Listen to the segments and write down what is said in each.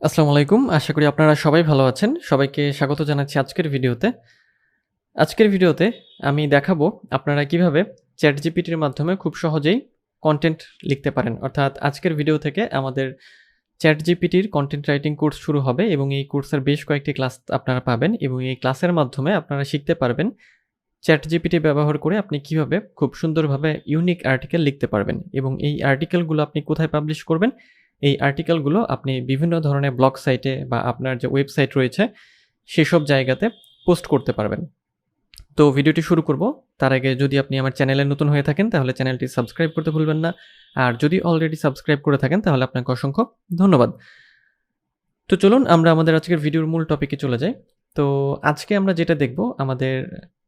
আসসালামু আলাইকুম। আশা করি আপনারা সবাই ভালো আছেন। সবাইকে স্বাগত জানাচ্ছি আজকের ভিডিওতে। আজকের ভিডিওতে আমি দেখাবো আপনারা কিভাবে ChatGPT এর মাধ্যমে খুব সহজেই কনটেন্ট লিখতে পারেন। অর্থাৎ আজকের ভিডিও থেকে আমাদের ChatGPT এর কনটেন্ট রাইটিং কোর্স শুরু হবে এবং এই কোর্সের বেশ কয়েকটি ক্লাস আপনারা পাবেন এবং এই ক্লাসের মাধ্যমে আপনারা শিখতে পারবেন ChatGPT ব্যবহার করে আপনি কিভাবে খুব সুন্দরভাবে ইউনিক আর্টিকেল লিখতে পারবেন এবং এই আর্টিকেলগুলো আপনি কোথায় পাবলিশ করবেন? এই আর্টিকেলগুলো আপনি বিভিন্ন ধরনের ব্লগ সাইটে বা আপনার যে ওয়েবসাইট রয়েছে সেসব জায়গাতে পোস্ট করতে পারবেন। তো ভিডিওটি শুরু করব। তার আগে যদি আপনি আমার চ্যানেলে নতুন হয়ে থাকেন তাহলে চ্যানেলটি সাবস্ক্রাইব করতে ভুলবেন না। আর যদি অলরেডি সাবস্ক্রাইব করে থাকেন তাহলে আপনাকে অসংখ্য ধন্যবাদ। তো চলুন আমরা আমাদের আজকের ভিডিওর মূল টপিকে চলে যাই। তো আজকে আমরা যেটা দেখব আমাদের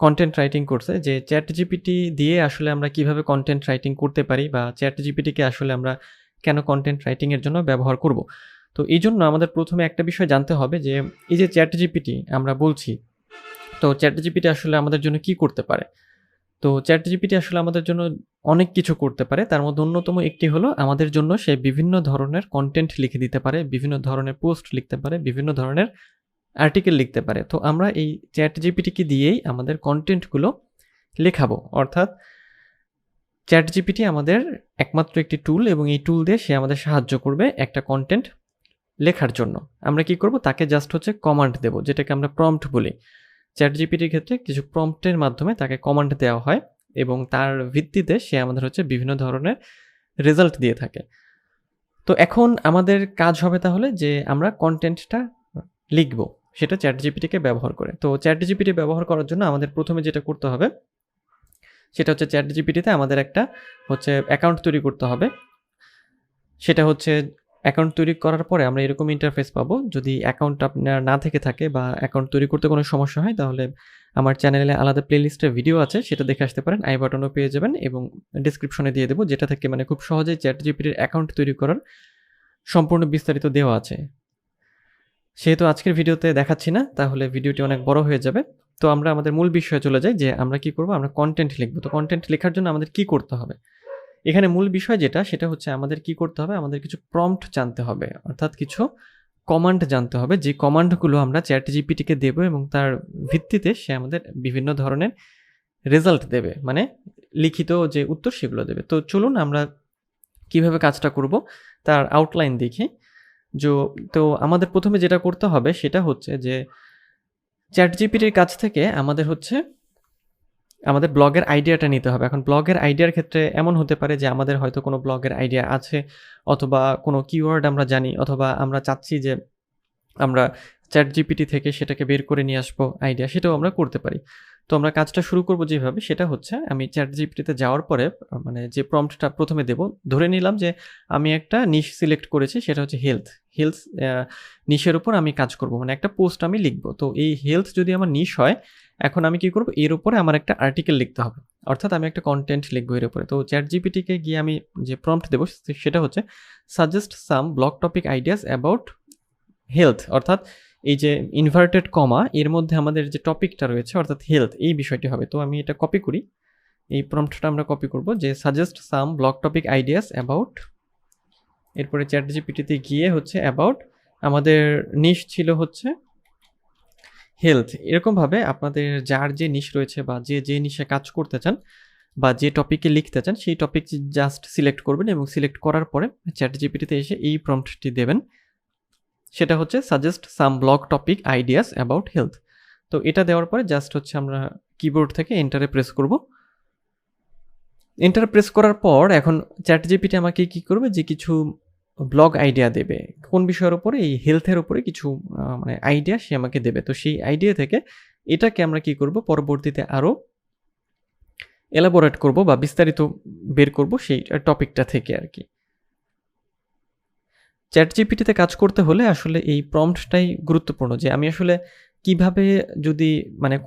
কনটেন্ট রাইটিং কোর্সে যে ChatGPT দিয়ে আসলে আমরা কিভাবে কনটেন্ট রাইটিং করতে পারি বা ChatGPT কে আসলে আমরা কেন কনটেন্ট রাইটিং এর জন্য ব্যবহার করব। তো এইজন্য আমাদের প্রথমে একটা বিষয় জানতে হবে যে এই যে ChatGPT আমরা বলছি, তো ChatGPT আসলে আমাদের জন্য কি করতে পারে? তো ChatGPT আসলে আমাদের জন্য অনেক কিছু করতে পারে। তার মধ্যে অন্যতম একটি হলো আমাদের জন্য সে বিভিন্ন ধরনের কনটেন্ট লিখে দিতে পারে, বিভিন্ন ধরনের পোস্ট লিখতে পারে, বিভিন্ন ধরনের আর্টিকেল লিখতে পারে। তো আমরা এই ChatGPT কে দিয়েই আমাদের কনটেন্টগুলো লেখাবো। অর্থাৎ ChatGPT আমাদের একমাত্র একটি টুল এবং এই টুল দিয়ে সে আমাদের সাহায্য করবে একটা কনটেন্ট লেখার জন্য। আমরা কি করব? তাকে জাস্ট কমান্ড দেব, যেটাকে আমরা প্রম্পট বলি। ChatGPT এর ক্ষেত্রে কিছু প্রম্পটের মাধ্যমে তাকে কমান্ড দেওয়া হয় এবং তার ভিত্তিতে সে আমাদের বিভিন্ন ধরনের রেজাল্ট দিয়ে থাকে। তো এখন আমাদের কাজ হবে তাহলে যে আমরা কনটেন্টটা লিখব, সেটা ChatGPT কে ব্যবহার করে। তো ChatGPT ব্যবহার করার জন্য আমাদের প্রথমে যেটা করতে হবে সেটা ChatGPT তে আমাদের একটা অ্যাকাউন্ট তৈরি করতে হবে। সেটা অ্যাকাউন্ট তৈরি করার পরে আমরা এরকম ইন্টারফেস পাবো। যদি অ্যাকাউন্ট আপনার না থেকে থাকে বা অ্যাকাউন্ট তৈরি করতে কোনো সমস্যা হয় তাহলে আমার চ্যানেলে আলাদা প্লেলিস্টের ভিডিও আছে, সেটা দেখে আসতে পারেন। আই বাটনও পেয়ে যাবেন এবং ডেসক্রিপশনে দিয়ে দেবো, যেটা থেকে খুব সহজেই ChatGPT এর অ্যাকাউন্ট তৈরি করার সম্পূর্ণ বিস্তারিত দেওয়া আছে। সেহেতু আজকের ভিডিওতে দেখাচ্ছি না, তাহলে ভিডিওটি অনেক বড় হয়ে যাবে। তো আমরা আমাদের মূল বিষয়ে চলে যাই যে আমরা কি করব? আমরা কনটেন্ট লিখব। তো কনটেন্ট লেখার জন্য আমাদের কি করতে হবে? এখানে মূল বিষয় যেটা সেটা আমাদের কি করতে হবে? আমাদের কিছু প্রম্পট জানতে হবে। অর্থাৎ কিছু কমান্ড জানতে হবে, যে কমান্ডগুলো আমরা ChatGPT কে দেব এবং তার ভিত্তিতে সে আমাদের বিভিন্ন ধরনের রেজাল্ট দেবে। মানে লিখিত যে উত্তর সেগুলো দেবে। তো চলুন আমরা কিভাবে কাজটা করব তার আউটলাইন দেখি। তো আমাদের প্রথমে যেটা করতে হবে সেটা যে ChatGPT এর কাছ থেকে আমাদের ব্লগের আইডিয়াটা নিতে হবে। এখন ব্লগের আইডিয়ার ক্ষেত্রে এমন হতে পারে যে আমাদের হয়তো কোনো ব্লগের আইডিয়া আছে, অথবা কোনো কিওয়ার্ড আমরা জানি, অথবা আমরা চাচ্ছি যে আমরা ChatGPT থেকে সেটাকে বের করে নিয়ে আসবো আইডিয়া, সেটাও আমরা করতে পারি। তো আমরা কাজটা শুরু করব যেভাবে, সেটা আমি ChatGPT তে যাওয়ার পরে যে প্রম্পটটা প্রথমে দেব, ধরে নিলাম যে আমি একটা নিশ সিলেক্ট করেছি, সেটা হেলথ। হেলথ নিশের উপর আমি কাজ করব, মানে একটা পোস্ট আমি লিখব। তো এই হেলথ যদি আমার নিশ হয়, এখন আমি কি করব? এর উপরে আমার একটা আর্টিকেল লিখতে হবে, অর্থাৎ আমি একটা কন্টেন্ট লিখবো এর উপরে। তো ChatGPT কে গিয়ে আমি যে প্রম্পট দেব সেটা suggest some blog topic ideas about health. অর্থাৎ এই যে ইনভার্টেড কমা এর মধ্যে আমাদের যে টপিকটা রয়েছে অর্থাৎ হেলথ, এই বিষয়টি হবে। তো আমি এটা কপি করি, এই প্রম্পটটা আমরা কপি করব যে suggest some blog topic ideas about, এরপরে ChatGPT তে গিয়ে অ্যাবাউট, আমাদের নিশ ছিল হেলথ। এরকমভাবে আপনাদের যার যে নিশ রয়েছে বা যে নিশে কাজ করতে চান বা যে টপিকে লিখতে চান সেই টপিক জাস্ট সিলেক্ট করবেন এবং সিলেক্ট করার পরে ChatGPT তে এসে এই প্রম্পটটি দেবেন। সেটা suggest some blog topic ideas about health. তো এটা দেওয়ার পরে জাস্ট আমরা কিবোর্ড থেকে এন্টারে প্রেস করব। এন্টার প্রেস করার পর এখন ChatGPT আমাকে কি করবে, যে কিছু ব্লগ আইডিয়া দেবে। কোন বিষয়ের উপরে? এই হেলথের উপরে কিছু আইডিয়া সে আমাকে দেবে। তো সেই আইডিয়া থেকে এটাকে আমরা কি করব, পরবর্তীতে আরও এলাবোরেট করব বা বিস্তারিত বের করব সেই টপিকটা থেকে আর কি। ChatGPT তে কাজ করতে হলে আসলে এই প্রম্পটটাই গুরুত্বপূর্ণ, যে আমি কিভাবে যদি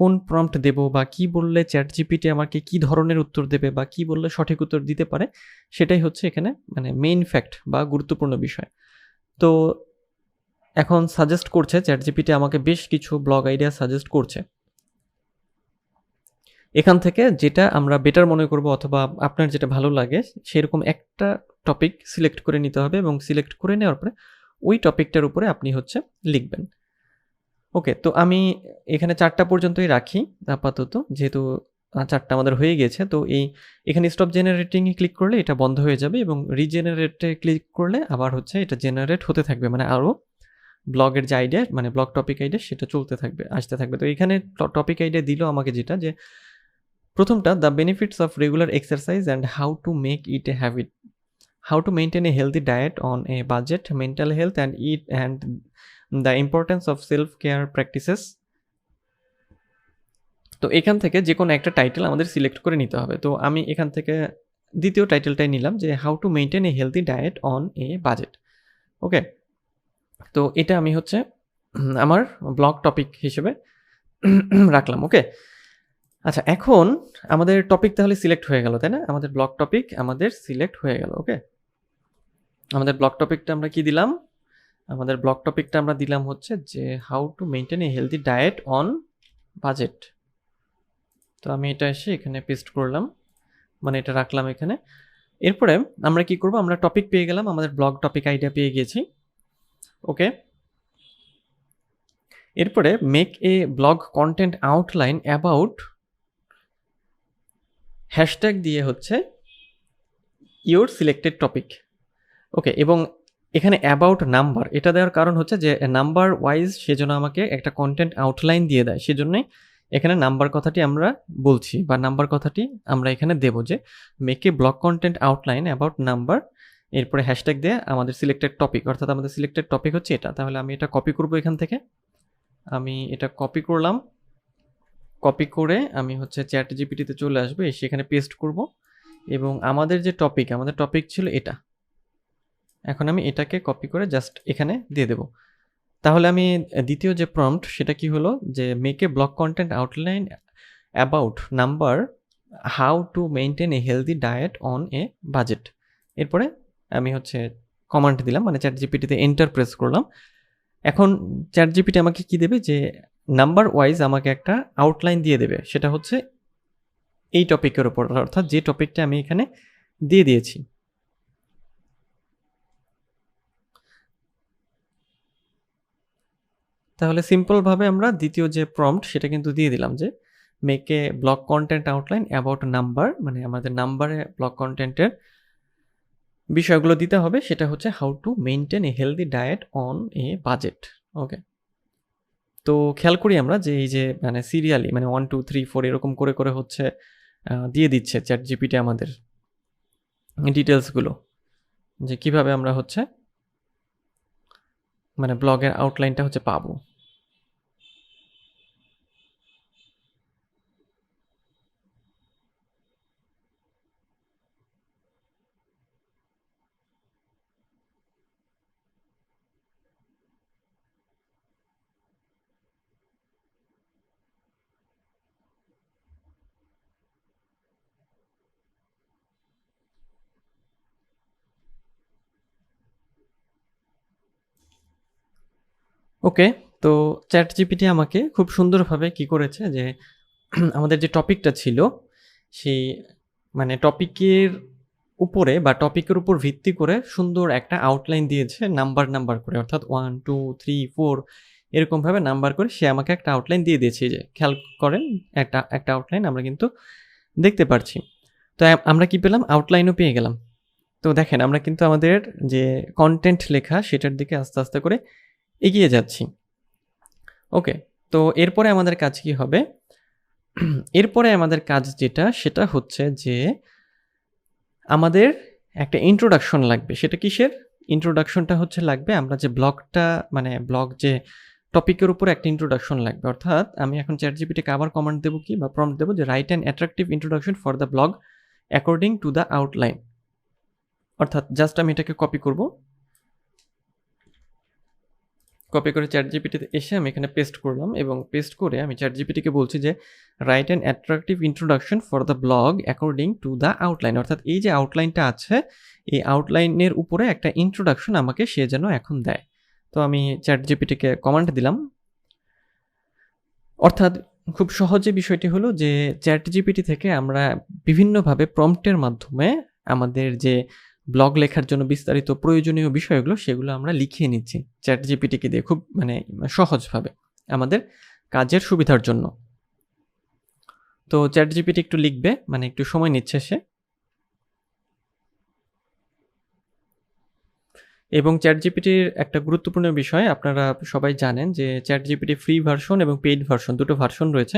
কোন প্রম্পট দেব বা কি বললে ChatGPT আমাকে কি ধরনের উত্তর দেবে বা কি বললে সঠিক উত্তর দিতে পারে, সেটাই এখানে মেইন ফ্যাক্ট বা গুরুত্বপূর্ণ বিষয়। তো এখন সাজেস্ট করছে ChatGPT আমাকে বেশ কিছু ব্লগ আইডিয়া সাজেস্ট করছে। এখান থেকে যেটা আমরা বেটার মনে করব অথবা আপনার যেটা ভালো লাগে সেরকম একটা টপিক সিলেক্ট করে নিতে হবে এবং সিলেক্ট করে নেওয়ার পরে ওই টপিকটার উপরে আপনি হচ্ছে লিখবেন। ওকে, তো আমি এখানে 4টা পর্যন্তই রাখি আপাতত, যেহেতু 4টা আমাদের হয়ে গেছে। তো এখানে স্টপ জেনারেটিংয়ে ক্লিক করলে এটা বন্ধ হয়ে যাবে এবং রিজেনারেটে ক্লিক করলে আবার হচ্ছে এটা জেনারেট হতে থাকবে, মানে আরও ব্লগের যে আইডিয়া, মানে ব্লগ টপিক আইডিয়া, সেটা চলতে থাকবে, আসতে থাকবে। তো এখানে টপিক আইডিয়া দিল আমাকে যেটা, যে প্রথমটা, the benefits of regular exercise and how to make it a habit, how to maintain a healthy diet on a budget, mental health and eat, and the importance of self-care practices. তো এখান থেকে যে কোনো একটা title আমাদের select করে নিতে হবে। তো আমি এখান থেকে দ্বিতীয় টাইটেলটাই নিলাম, যে how to maintain a healthy diet on a budget. Okay, তো এটা আমি হচ্ছে আমার ব্লগ টপিক হিসেবে রাখলাম। ওকে, আচ্ছা, এখন আমাদের টপিক তাহলে সিলেক্ট হয়ে গেল, তাই না? আমাদের ব্লগ টপিক আমাদের সিলেক্ট হয়ে গেল। ওকে, আমাদের ব্লগ টপিকটা আমরা কি দিলাম? আমাদের ব্লগ টপিকটা আমরা দিলাম হচ্ছে যে how to maintain a healthy diet on budget. তো আমি এটা এসে এখানে পেস্ট করলাম, মানে এটা রাখলাম এখানে। এরপরে আমরা কি করব, আমরা টপিক পেয়ে গেলাম, আমাদের ব্লগ টপিক আইডিয়া পেয়ে গেছি। ওকে, এরপরে make a blog content outline about, hashtag দিয়ে হচ্ছে ইওর সিলেক্টেড টপিক। ওকে, এবং এখানে অ্যাবাউট নাম্বার এটা দেওয়ার কারণ হচ্ছে যে নাম্বার ওয়াইজ সেজন্য আমাকে একটা কন্টেন্ট আউটলাইন দিয়ে দেয়, সেজন্যই এখানে নাম্বার কথাটি আমরা বলছি, বা নাম্বার কথাটি আমরা এখানে দেবো, যে make a blog content outline about number, এরপরে হ্যাশট্যাগ দিয়ে আমাদের সিলেক্টেড টপিক, অর্থাৎ আমাদের সিলেক্টেড টপিক হচ্ছে এটা। তাহলে আমি এটা কপি করব, এখান থেকে আমি এটা কপি করলাম। কপি করে আমি হচ্ছে চ্যাট জিপিটিতে চলে আসবো, এসে এখানে পেস্ট করব, এবং আমাদের যে টপিক, আমাদের টপিক ছিল এটা, এখন আমি এটাকে কপি করে জাস্ট এখানে দিয়ে দেব। তাহলে আমি দ্বিতীয় যে প্রম্পট সেটা কি হলো, যে make a blog content outline about number, how to maintain a healthy diet on a budget. এরপরে আমি হচ্ছে কমান্ড দিলাম, মানে চ্যাট জিপিটিতে এন্টার প্রেস করলাম। এখন চ্যাট জিপিটি আমাকে কি দেবে, যে নাম্বার ওয়াইজ আমাকে একটা আউটলাইন দিয়ে দেবে, সেটা হচ্ছে এই টপিকের উপর, অর্থাৎ যে টপিকটা আমি এখানে দিয়ে দিয়েছি। তাহলে সিম্পলভাবে আমরা দ্বিতীয় যে প্রম্পট সেটা কিন্তু দিয়ে দিলাম, যে make a blog content outline about number, মানে আমাদের নাম্বারে ব্লগ কন্টেন্টের বিষয়গুলো দিতে হবে, সেটা হচ্ছে how to maintain a healthy diet on a budget. Okay, তো খেয়াল করি আমরা যে এই যে মানে সিরিয়ালি, মানে 1 2 3 4 এরকম করে করে হচ্ছে দিয়ে দিচ্ছে চ্যাট জিপিটি আমাদের ডিটেলসগুলো, যে কিভাবে আমরা হচ্ছে মানে ব্লগের আউটলাইনটা হচ্ছে পাবো। ওকে, তো চ্যাট জিপিটি আমাকে খুব সুন্দরভাবে কি করেছে, যে আমাদের যে টপিকটা ছিল সেই মানে টপিকের উপরে বা টপিকের উপর ভিত্তি করে সুন্দর একটা আউটলাইন দিয়েছে, নাম্বার নাম্বার করে, অর্থাৎ 1 2 3 4 এরকমভাবে নাম্বার করে সে আমাকে একটা আউটলাইন দিয়ে দিয়েছে। যে খেয়াল করেন, একটা আউটলাইন আমরা কিন্তু দেখতে পারছি। তো আমরা কি পেলাম, আউটলাইনও পেয়ে গেলাম। তো দেখেন আমরা কিন্তু আমাদের যে কন্টেন্ট লেখা সেটার দিকে আস্তে আস্তে করে এগিয়ে যাচ্ছি। ওকে, তো এরপরে আমাদের কাজ কি হবে, এরপরে আমাদের কাজ যেটা সেটা হচ্ছে যে আমাদের একটা ইন্ট্রোডাকশন লাগবে। সেটা কিসের ইন্ট্রোডাকশনটা হচ্ছে লাগবে, আমরা যে ব্লগটা মানে ব্লগ যে টপিকের উপর একটা ইন্ট্রোডাকশন লাগবে। অর্থাৎ আমি এখন চ্যাট জিপিটিকে আবার কমান্ড দেবো কি বা প্রম্পট দেবো, যে write an attractive introduction for the blog according to the outline. অর্থাৎ জাস্ট আমি এটাকে কপি করব, কপি করে চ্যাট জিপিটিতে এসে আমি এখানে পেস্ট করলাম, এবং পেস্ট করে আমি চ্যাট জিপিটিকে বলছি যে write an attractive introduction for the blog according to the outline. অর্থাৎ এই যে আউটলাইনটা আছে, এই আউটলাইনের উপরে একটা ইন্ট্রোডাকশন আমাকে সে যেন এখন দেয়। তো আমি চ্যাট জিপিটিকে কমান্ড দিলাম। অর্থাৎ খুব সহজে বিষয়টি হলো যে চ্যাট জিপিটি থেকে আমরা বিভিন্নভাবে প্রম্পটের মাধ্যমে আমাদের যে ব্লগ লেখার জন্য বিস্তারিত প্রয়োজনীয় বিষয়গুলো সেগুলো আমরা লিখিয়ে নিচ্ছি ChatGPT-কে দিয়ে খুব সহজভাবে আমাদের কাজের সুবিধার জন্য। তো ChatGPT একটু লিখবে, একটু সময় নিচ্ছে সে। এবং ChatGPT-র একটা গুরুত্বপূর্ণ বিষয় আপনারা সবাই জানেন যে ChatGPT ফ্রি ভার্সন এবং পেইড ভার্সন দুটো ভার্সন রয়েছে।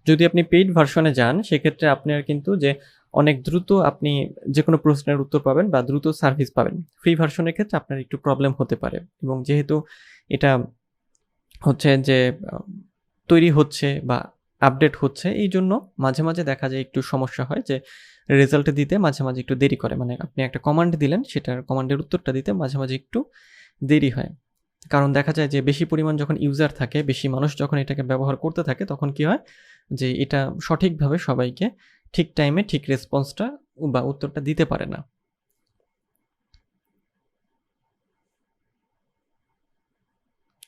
যদি আপনি পেইড ভার্সনে যান সেক্ষেত্রে আপনার কিন্তু যে অনেক দ্রুত আপনি যে কোনো প্রশ্নের উত্তর পাবেন বা দ্রুত সার্ভিস পাবেন। ফ্রি ভার্সনের ক্ষেত্রে আপনার একটু প্রবলেম হতে পারে এবং যেহেতু এটা হচ্ছে যে তৈরি হচ্ছে বা আপডেট হচ্ছে, এই জন্য মাঝে মাঝে দেখা যায় একটু সমস্যা হয় যে রেজাল্ট দিতে মাঝে মাঝে একটু দেরি করে। আপনি একটা কমান্ড দিলেন, সেটার কমান্ডের উত্তরটা দিতে মাঝে মাঝে একটু দেরি হয়। কারণ দেখা যায় যে বেশি পরিমাণ যখন ইউজার থাকে, বেশি মানুষ যখন এটাকে ব্যবহার করতে থাকে, তখন কি হয় যে এটা সঠিকভাবে সবাইকে ঠিক টাইমে ঠিক রেসপন্সটা বা উত্তরটা দিতে পারে না।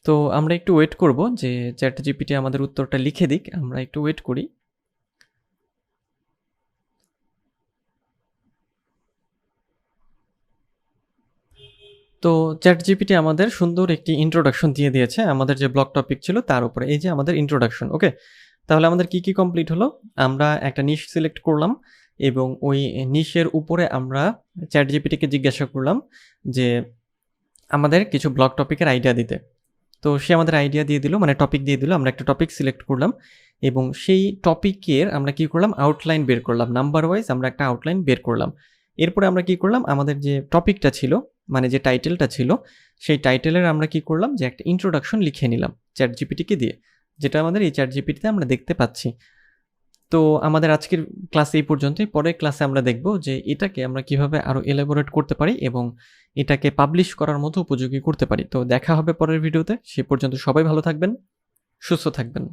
তো আমরা একটু ওয়েট করব যে ChatGPT আমাদের উত্তরটা লিখে দিক, আমরা একটু ওয়েট করি। তো ChatGPT আমাদের সুন্দর একটি ইন্ট্রোডাকশন দিয়ে দিয়েছে আমাদের যে ব্লগ টপিক ছিল তার উপরে। এই যে আমাদের ইন্ট্রোডাকশন, ওকে। তাহলে আমাদের কি কমপ্লিট হলো? আমরা একটা নিশ সিলেক্ট করলাম এবং ওই নিশের উপরে আমরা ChatGPT-কে জিজ্ঞাসা করলাম যে আমাদের কিছু ব্লগ টপিকের আইডিয়া দিতে। তো সে আমাদের আইডিয়া দিয়ে দিল, টপিক দিয়ে দিল। আমরা একটা টপিক সিলেক্ট করলাম এবং সেই টপিকের আমরা কি করলাম, আউটলাইন বের করলাম। নাম্বার ওয়াইজ আমরা একটা আউটলাইন বের করলাম। এরপরে আমরা কি করলাম, আমাদের যে টপিকটা ছিল, যে টাইটেলটা ছিল, সেই টাইটেলের আমরা কি করলাম যে একটা ইন্ট্রোডাকশন লিখে নিলাম ChatGPT-কে দিয়ে, যেটা আমাদের এই ChatGPT-তে আমরা দেখতে পাচ্ছি। তো আমাদের আজকের ক্লাস এই পর্যন্তই। পরের ক্লাসে আমরা দেখব যে এটাকে আমরা কিভাবে আরও এলাবোরেট করতে পারি এবং এটাকে পাবলিশ করার মতো উপযোগী করতে পারি। তো দেখা হবে পরের ভিডিওতে। সে পর্যন্ত সবাই ভালো থাকবেন, সুস্থ থাকবেন।